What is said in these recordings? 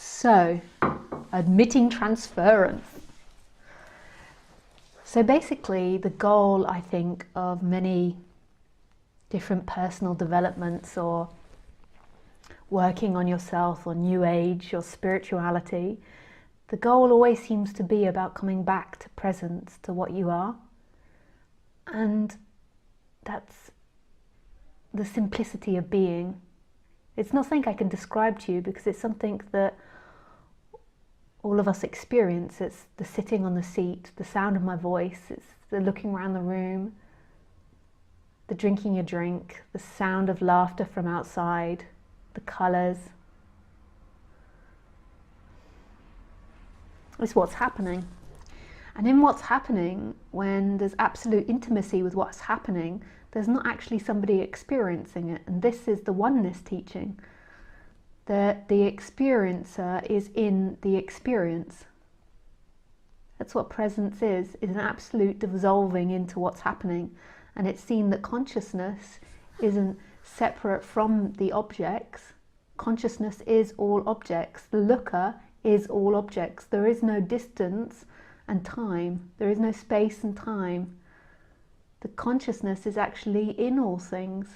So, admitting transference. So basically the goal, I think, of many different personal developments or working on yourself or New Age or spirituality, the goal always seems to be about coming back to presence, to what you are. And that's the simplicity of being. It's not something I can describe to you because it's something that all of us experience. It's the sitting on the seat, the sound of my voice, it's the looking around the room, the drinking your drink, the sound of laughter from outside, the colours. It's what's happening. And in what's happening, when there's absolute intimacy with what's happening, there's not actually somebody experiencing it. And this is the oneness teaching. That the experiencer is in the experience. That's what presence is an absolute dissolving into what's happening. And it's seen that consciousness isn't separate from the objects. Consciousness is all objects. The looker is all objects. There is no distance and time. There is no space and time. The consciousness is actually in all things.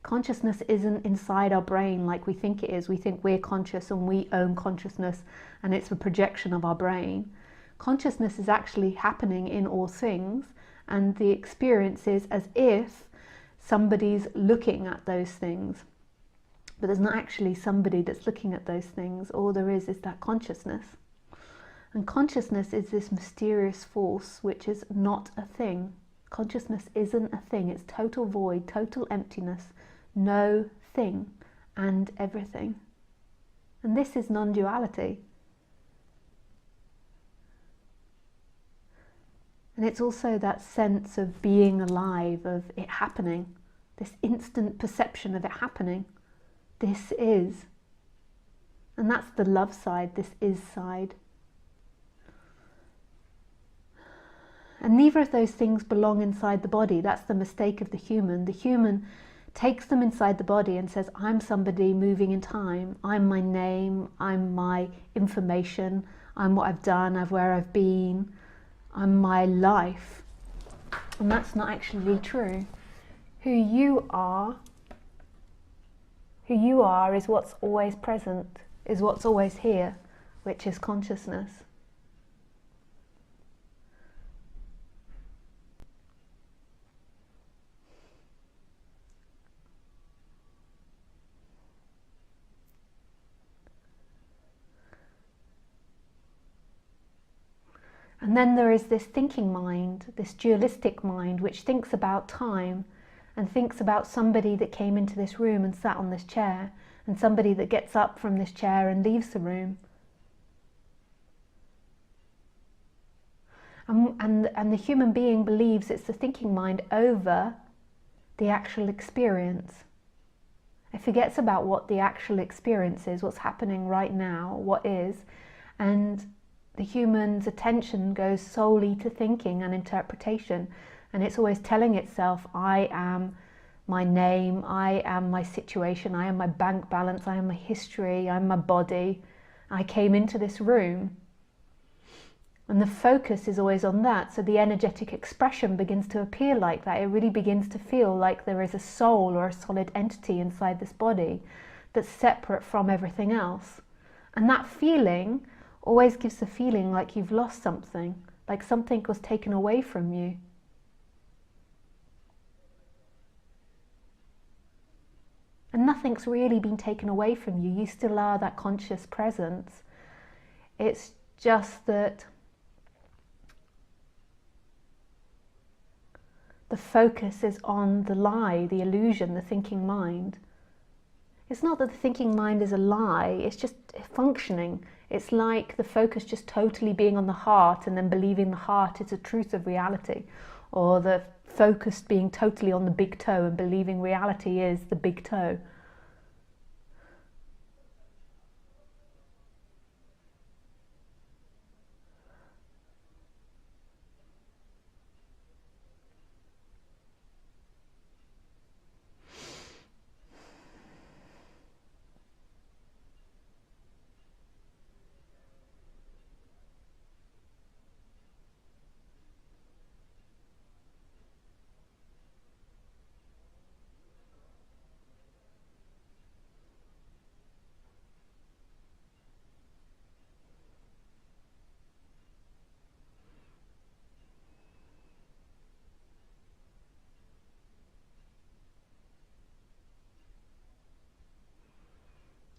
Consciousness isn't inside our brain like we think it is. We think we're conscious and we own consciousness and it's a projection of our brain. Consciousness is actually happening in all things, and the experience is as if somebody's looking at those things. But there's not actually somebody that's looking at those things. All there is that consciousness. And consciousness is this mysterious force which is not a thing. Consciousness isn't a thing. It's total void, total emptiness. No thing and everything. And this is non-duality. And it's also that sense of being alive, of it happening, this instant perception of it happening. This is. And that's the love side, this is side. And neither of those things belong inside the body. That's the mistake of the human. The human takes them inside the body and says, I'm somebody moving in time. I'm my name, I'm my information, I'm what I've done, I'm where I've been, I'm my life. And that's not actually true. Who you are is what's always present, is what's always here, which is consciousness. And then there is this thinking mind, this dualistic mind, which thinks about time and thinks about somebody that came into this room and sat on this chair, and somebody that gets up from this chair and leaves the room. And the human being believes it's the thinking mind over the actual experience. It forgets about what the actual experience is, what's happening right now, what is, and the human's attention goes solely to thinking and interpretation, and it's always telling itself, I am my name, I am my situation, I am my bank balance, I am my history, I'm my body, I came into this room. And the focus is always on that, so the energetic expression begins to appear like that. It really begins to feel like there is a soul or a solid entity inside this body that's separate from everything else. And that feeling always gives the feeling like you've lost something, like something was taken away from you. And nothing's really been taken away from you. You still are that conscious presence. It's just that the focus is on the lie, the illusion, the thinking mind. It's not that the thinking mind is a lie, it's just functioning. It's like the focus just totally being on the heart and then believing the heart is the truth of reality, or the focus being totally on the big toe and believing reality is the big toe.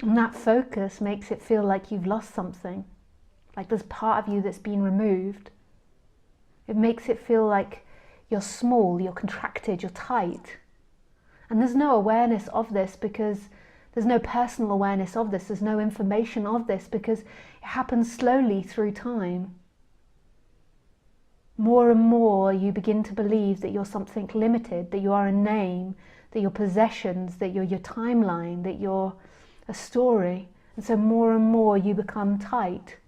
And that focus makes it feel like you've lost something, like there's part of you that's been removed. It makes it feel like you're small, you're contracted, you're tight. And there's no awareness of this because there's no personal awareness of this. There's no information of this because it happens slowly through time. More and more you begin to believe that you're something limited, that you are a name, that you're possessions, that you're your timeline, that you're a story. And so more and more you become tight.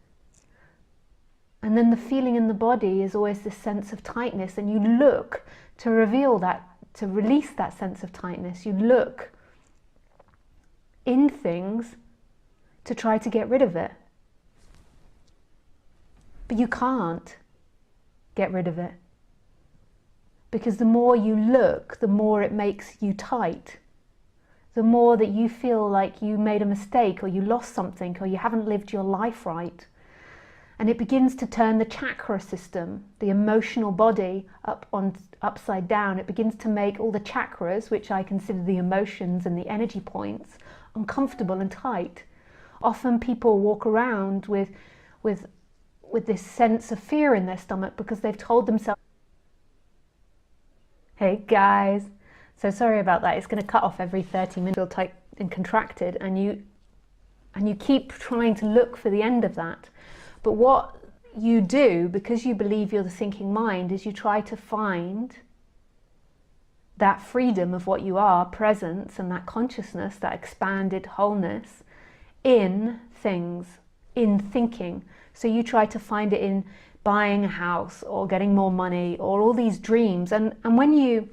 And then the feeling in the body is always this sense of tightness, and you look to reveal that, to release that sense of tightness. You look in things to try to get rid of it. But you can't get rid of it. Because the more you look, the more it makes you tight. The more that you feel like you made a mistake, or you lost something, or you haven't lived your life right. And it begins to turn the chakra system, the emotional body, upside down. It begins to make all the chakras, which I consider the emotions and the energy points, uncomfortable and tight. Often people walk around with this sense of fear in their stomach because they've told themselves, hey guys, so sorry about that. It's going to cut off every 30 minutes, feel tight and contracted, and you keep trying to look for the end of that. But what you do, because you believe you're the thinking mind, is you try to find that freedom of what you are, presence, and that consciousness, that expanded wholeness in things, in thinking. So you try to find it in buying a house or getting more money or all these dreams. And when you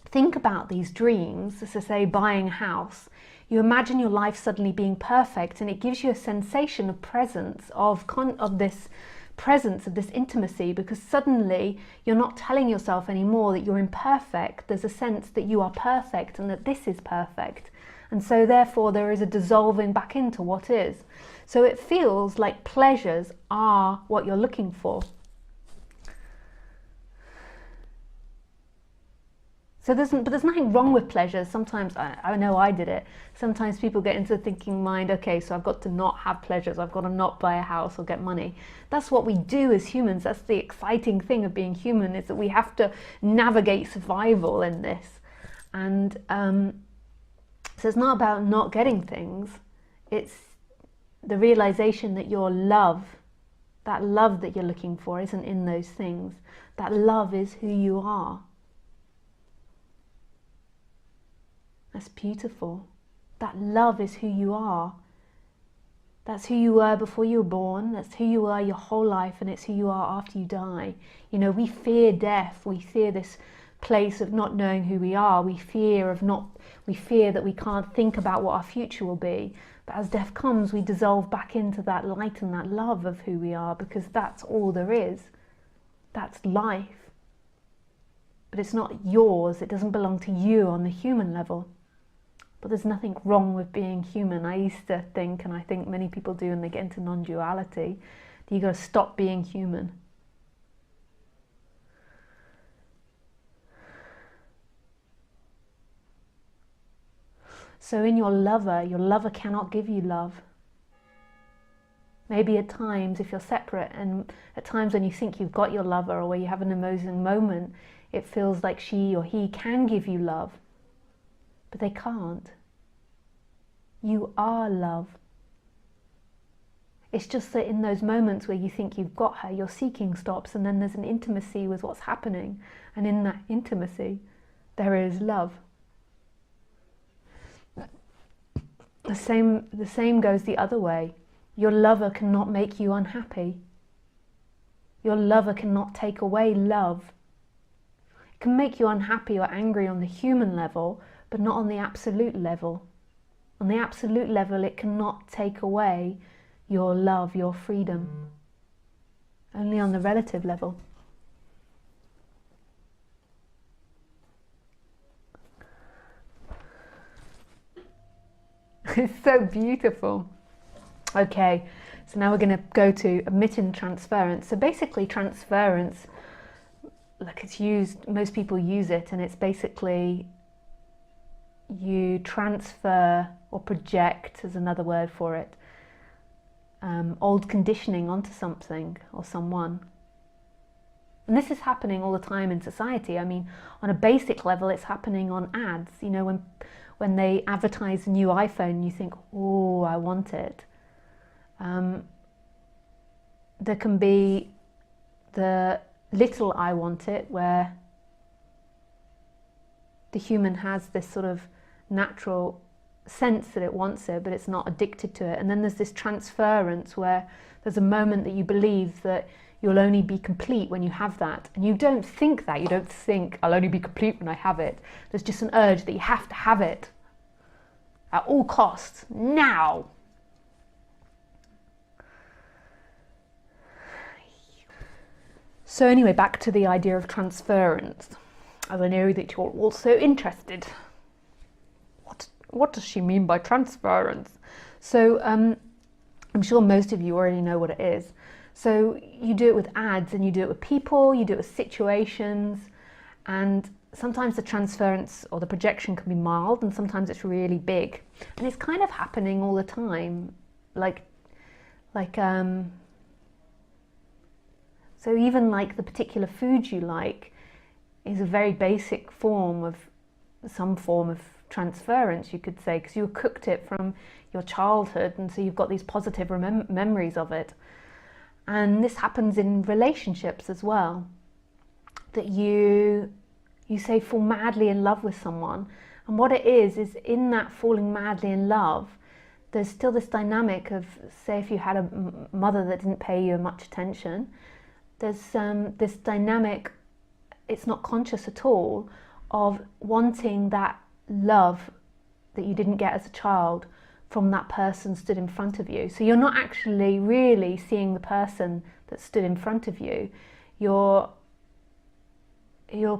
think about these dreams, as I say, buying a house, you imagine your life suddenly being perfect, and it gives you a sensation of presence, of this presence, of this intimacy, because suddenly you're not telling yourself anymore that you're imperfect. There's a sense that you are perfect and that this is perfect. And so therefore there is a dissolving back into what is. So it feels like pleasures are what you're looking for. So there's nothing wrong with pleasure. Sometimes, I know I did it, sometimes people get into the thinking mind, okay, so I've got to not have pleasures, I've got to not buy a house or get money. That's what we do as humans. That's the exciting thing of being human, is that we have to navigate survival in this. And so it's not about not getting things, it's the realization that your love, that love that you're looking for, isn't in those things. That love is who you are. That's beautiful. That love is who you are. That's who you were before you were born. That's who you were your whole life, and it's who you are after you die. You know, we fear death. We fear this place of not knowing who we are. We fear that we can't think about what our future will be. But as death comes, we dissolve back into that light and that love of who we are, because that's all there is. That's life. But it's not yours. It doesn't belong to you on the human level. But there's nothing wrong with being human. I used to think, and I think many people do when they get into non-duality, that you got to stop being human. So in your lover cannot give you love. Maybe at times, if you're separate, and at times when you think you've got your lover, or where you have an amazing moment, it feels like she or he can give you love. But they can't. You are love. It's just that in those moments where you think you've got her, your seeking stops, and then there's an intimacy with what's happening. And in that intimacy, there is love. The same goes the other way. Your lover cannot make you unhappy. Your lover cannot take away love. It can make you unhappy or angry on the human level, but not on the absolute level. On the absolute level, it cannot take away your love, your freedom. Only on the relative level. It's so beautiful. Okay, so now we're going to go to omitting transference. So basically transference, like it's used, most people use it, and it's basically you transfer or project, is another word for it, old conditioning onto something or someone. And this is happening all the time in society. I mean, on a basic level, it's happening on ads. You know, when they advertise a new iPhone, you think, oh, I want it. There can be the little I want it, where the human has this sort of natural sense that it wants it, but it's not addicted to it. And then there's this transference, where there's a moment that you believe that you'll only be complete when you have that. And you don't think that. You don't think, I'll only be complete when I have it. There's just an urge that you have to have it at all costs, now. So anyway, back to the idea of transference, as I know that you're also interested. What does she mean by transference? So I'm sure most of you already know what it is. So you do it with ads, and you do it with people, you do it with situations, and sometimes the transference or the projection can be mild, and sometimes it's really big. And it's kind of happening all the time. So even like the particular food you like is a very basic form of some form of transference, you could say, because you cooked it from your childhood, and so you've got these positive memories of it. And this happens in relationships as well, that you say fall madly in love with someone, and what it is in that falling madly in love, there's still this dynamic of, say, if you had a mother that didn't pay you much attention, there's this dynamic, it's not conscious at all, of wanting that love that you didn't get as a child from that person stood in front of you. So you're not actually really seeing the person that stood in front of you. Your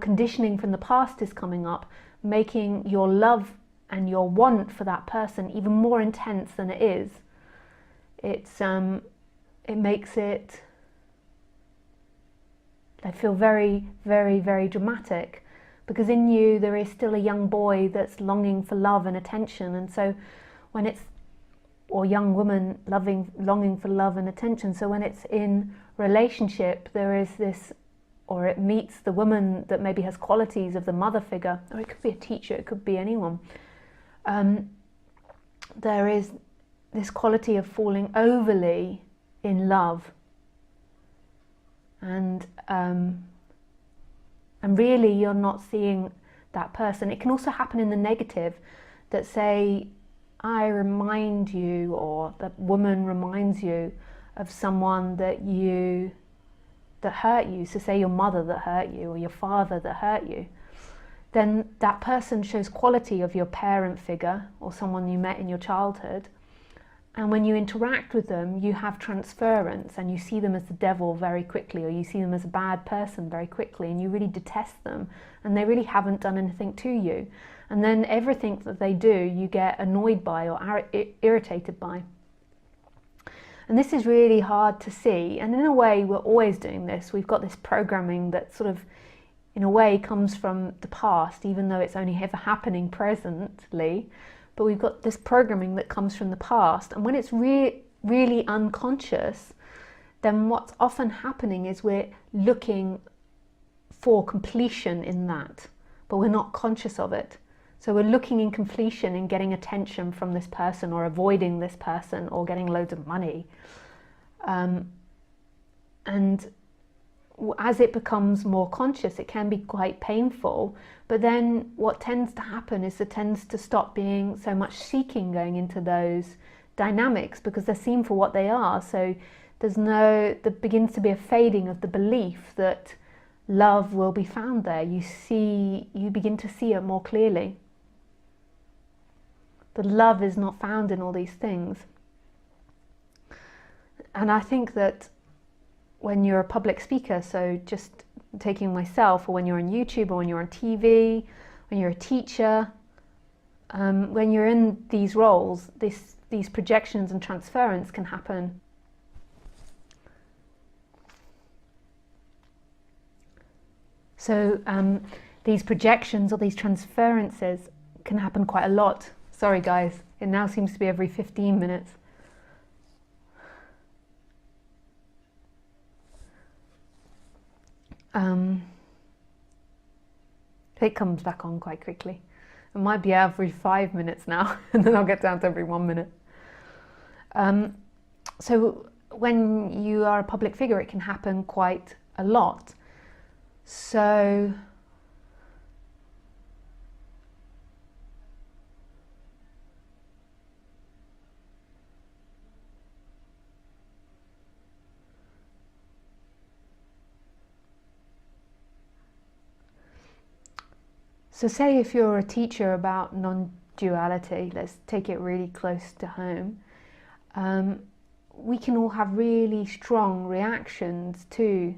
conditioning from the past is coming up, making your love and your want for that person even more intense than it is. It makes it, I feel very, very, very dramatic, because in you there is still a young boy that's longing for love and attention, and so when it's, or young woman longing for love and attention, so when it's in relationship, there is this, or it meets the woman that maybe has qualities of the mother figure, or it could be a teacher, it could be anyone. There is this quality of falling overly in love, and really you're not seeing that person. It can also happen in the negative, that say, I remind you, or the woman reminds you of someone that hurt you. So say your mother that hurt you, or your father that hurt you. Then that person shows quality of your parent figure, or someone you met in your childhood. And when you interact with them, you have transference, and you see them as the devil very quickly, or you see them as a bad person very quickly, and you really detest them, and they really haven't done anything to you. And then everything that they do, you get annoyed by or irritated by. And this is really hard to see. And in a way, we're always doing this. We've got this programming that sort of, in a way, comes from the past, even though it's only ever happening presently. But we've got this programming that comes from the past. And when it's really unconscious, then what's often happening is we're looking for completion in that, but we're not conscious of it. So we're looking in completion in getting attention from this person, or avoiding this person, or getting loads of money. And as it becomes more conscious, it can be quite painful. But then what tends to happen is there tends to stop being so much seeking going into those dynamics, because they're seen for what they are. So there begins to be a fading of the belief that love will be found there. You begin to see it more clearly. That love is not found in all these things. And I think that when you're a public speaker, so just taking myself, or when you're on YouTube, or when you're on TV, when you're a teacher, when you're in these roles, these projections and transference can happen. So these projections or these transferences can happen quite a lot. Sorry guys, it now seems to be every 15 minutes. It comes back on quite quickly. It might be every 5 minutes now, and then I'll get down to every 1 minute. So when you are a public figure, it can happen quite a lot. So say if you're a teacher about non-duality, let's take it really close to home, we can all have really strong reactions to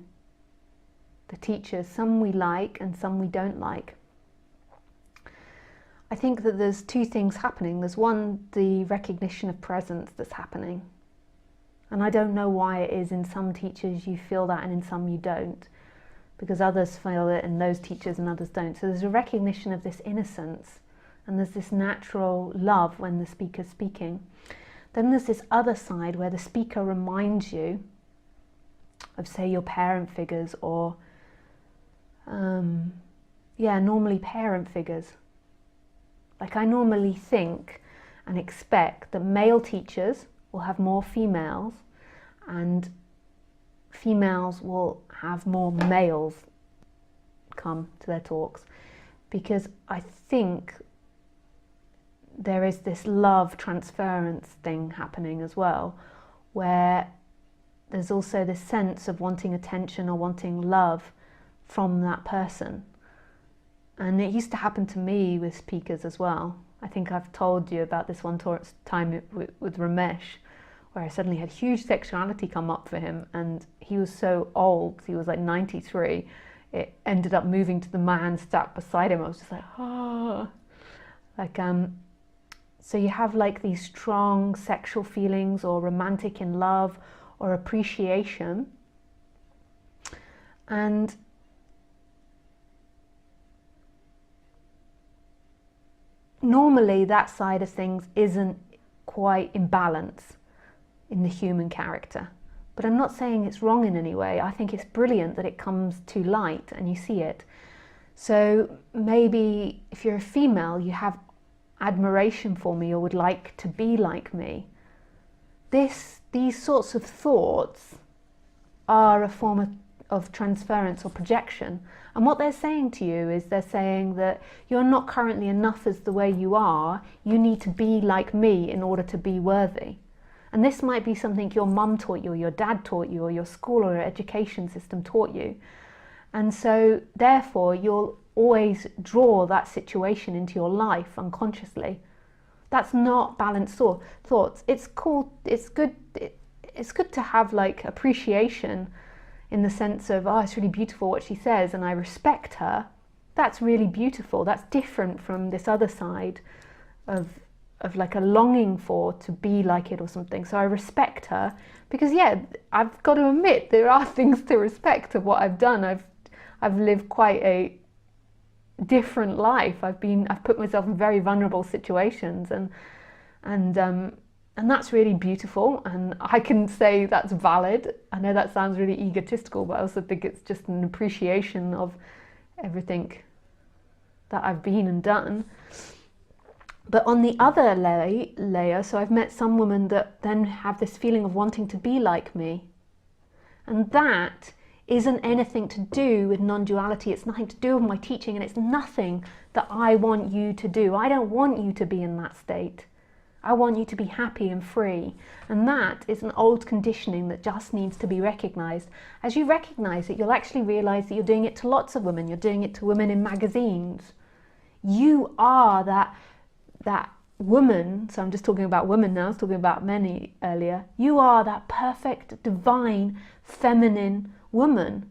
the teachers. Some we like and some we don't like. I think that there's two things happening. There's one, the recognition of presence that's happening. And I don't know why it is in some teachers you feel that and in some you don't, because others feel it and those teachers and others don't. So there's a recognition of this innocence, and there's this natural love when the speaker's speaking. Then there's this other side where the speaker reminds you of, say, your parent figures, or normally parent figures. Like, I normally think and expect that male teachers will have more females and females will have more males come to their talks, because I think there is this love transference thing happening as well, where there's also this sense of wanting attention or wanting love from that person. And it used to happen to me with speakers as well. I think I've told you about this one time with Ramesh, where I suddenly had huge sexuality come up for him, and he was so old, he was like 93, it ended up moving to the man sat beside him. I was just like, oh. So you have like these strong sexual feelings, or romantic in love, or appreciation. And normally that side of things isn't quite in balance in the human character. But I'm not saying it's wrong in any way. I think it's brilliant that it comes to light and you see it. So maybe if you're a female, you have admiration for me or would like to be like me. These sorts of thoughts are a form of transference or projection. And what they're saying to you is, they're saying that you're not currently enough as the way you are. You need to be like me in order to be worthy. And this might be something your mum taught you, or your dad taught you, or your school or your education system taught you. And so therefore you'll always draw that situation into your life unconsciously. That's not balanced thoughts. It's good to have like appreciation, in the sense of, oh, it's really beautiful what she says and I respect her. That's really beautiful. That's different from this other side of like a longing for to be like it or something. So I respect her because, yeah, I've got to admit there are things to respect of what I've done. I've lived quite a different life. I've put myself in very vulnerable situations, and that's really beautiful, and I can say that's valid. I know that sounds really egotistical, but I also think it's just an appreciation of everything that I've been and done. But on the other layer, so I've met some women that then have this feeling of wanting to be like me. And that isn't anything to do with non-duality. It's nothing to do with my teaching, and it's nothing that I want you to do. I don't want you to be in that state. I want you to be happy and free. And that is an old conditioning that just needs to be recognized. As you recognize it, you'll actually realize that you're doing it to lots of women. You're doing it to women in magazines. You are that woman. So I'm just talking about women now. I was talking about men earlier. You are that perfect, divine, feminine woman.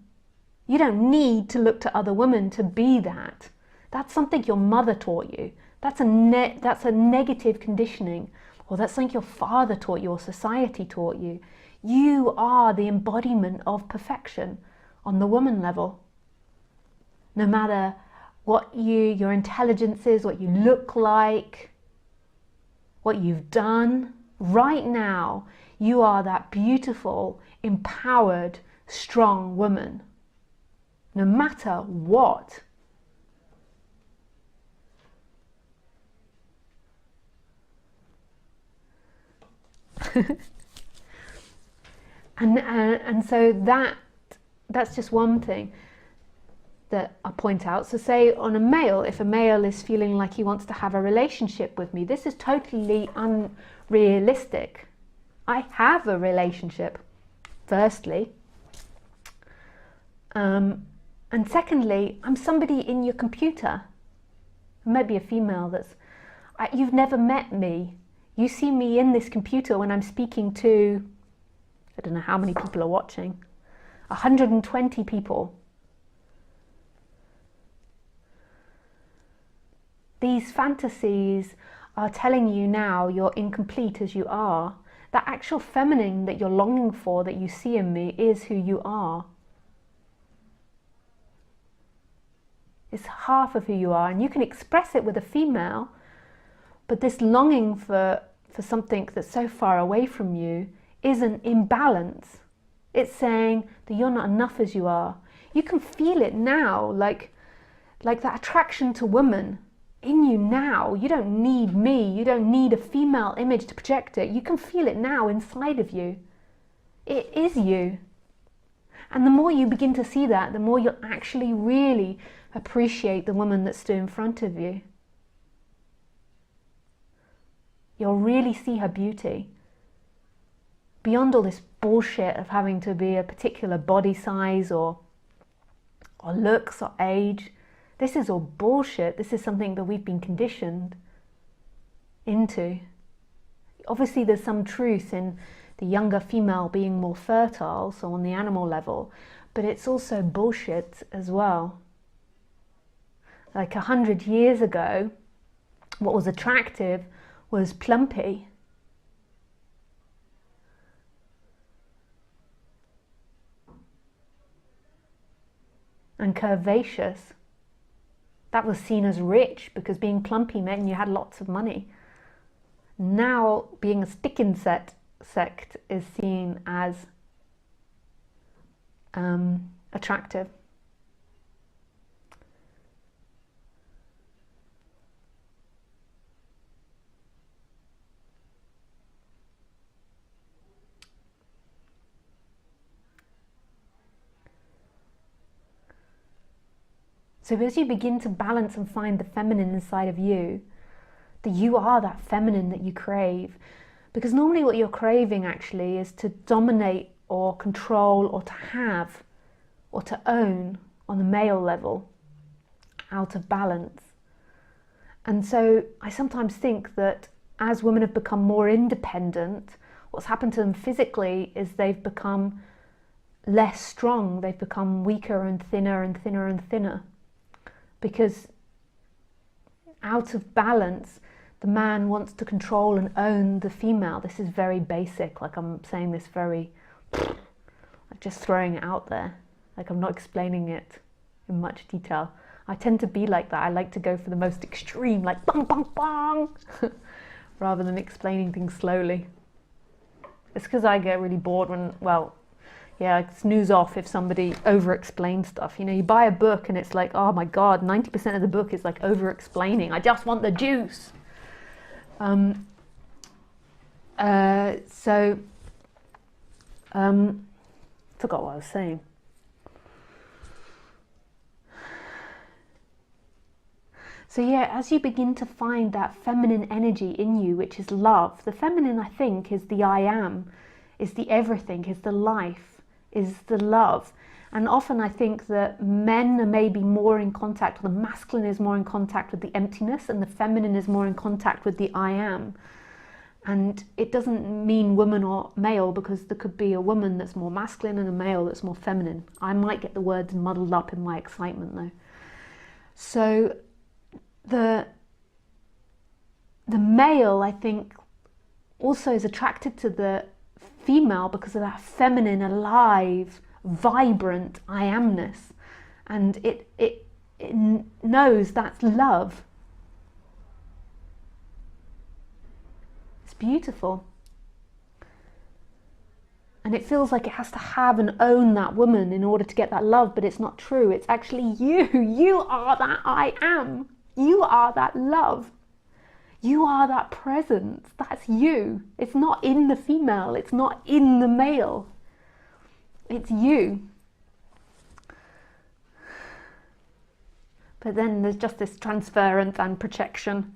You don't need to look to other women to be that. That's something your mother taught you. That's a negative conditioning, or that's something your father taught you or society taught you. You are the embodiment of perfection on the woman level. No matter what your intelligence is, what you look like, what you've done. Right now, you are that beautiful, empowered, strong woman, no matter what. And so that's just one thing that I point out. So say on a male, if a male is feeling like he wants to have a relationship with me, this is totally unrealistic. I have a relationship, firstly. And secondly, I'm somebody in your computer. Maybe a female you've never met me. You see me in this computer when I'm speaking to, I don't know how many people are watching, 120 people. These fantasies are telling you now you're incomplete as you are. That actual feminine that you're longing for, that you see in me, is who you are. It's half of who you are, and you can express it with a female, but this longing for something that's so far away from you is an imbalance. It's saying that you're not enough as you are. You can feel it now, like that attraction to women in you now. You don't need me. You don't need a female image to project it. You can feel it now inside of you. It is you. And the more you begin to see that, the more you'll actually really appreciate the woman that stood in front of you. You'll really see her beauty. Beyond all this bullshit of having to be a particular body size or looks or age. This is all bullshit. This is something that we've been conditioned into. Obviously there's some truth in the younger female being more fertile, so on the animal level, but it's also bullshit as well. Like 100 years ago, what was attractive was plumpy. And curvaceous. That was seen as rich because being plumpy meant you had lots of money. Now being a stick insect is seen as attractive. So as you begin to balance and find the feminine inside of you, that you are that feminine that you crave. Because normally what you're craving actually is to dominate or control or to have or to own on the male level, out of balance. And so I sometimes think that as women have become more independent, what's happened to them physically is they've become less strong. They've become weaker and thinner and thinner and thinner. Because out of balance, the man wants to control and own the female. This is very basic, like I'm saying this very, like just throwing it out there. Like I'm not explaining it in much detail. I tend to be like that. I like to go for the most extreme, like bang, bang, bang, rather than explaining things slowly. It's because I get really bored when, well, yeah, I snooze off if somebody over-explains stuff. You know, you buy a book and it's like, oh my God, 90% of the book is like over-explaining. I just want the juice. Forgot what I was saying. So yeah, as you begin to find that feminine energy in you, which is love, the feminine, I think, is the I am, is the everything, is the life, is the love. And often I think that men are maybe more in contact, or the masculine is more in contact with the emptiness, and the feminine is more in contact with the I am. And it doesn't mean woman or male, because there could be a woman that's more masculine and a male that's more feminine. I might get the words muddled up in my excitement though. So the male, I think, also is attracted to the female because of that feminine, alive, vibrant I amness. And it knows that's love. It's beautiful. And it feels like it has to have and own that woman in order to get that love, but it's not true. It's actually you. You are that I am. You are that love. You are that presence. That's you. It's not in the female. It's not in the male. It's you. But then there's just this transference and projection.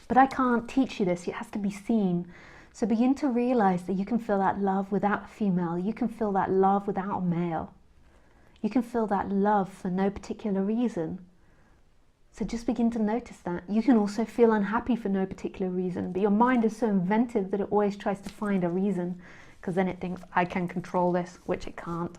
But I can't teach you this, it has to be seen. So begin to realize that you can feel that love without a female, you can feel that love without a male. You can feel that love for no particular reason. So just begin to notice that. You can also feel unhappy for no particular reason, but your mind is so inventive that it always tries to find a reason, because then it thinks, I can control this, which it can't.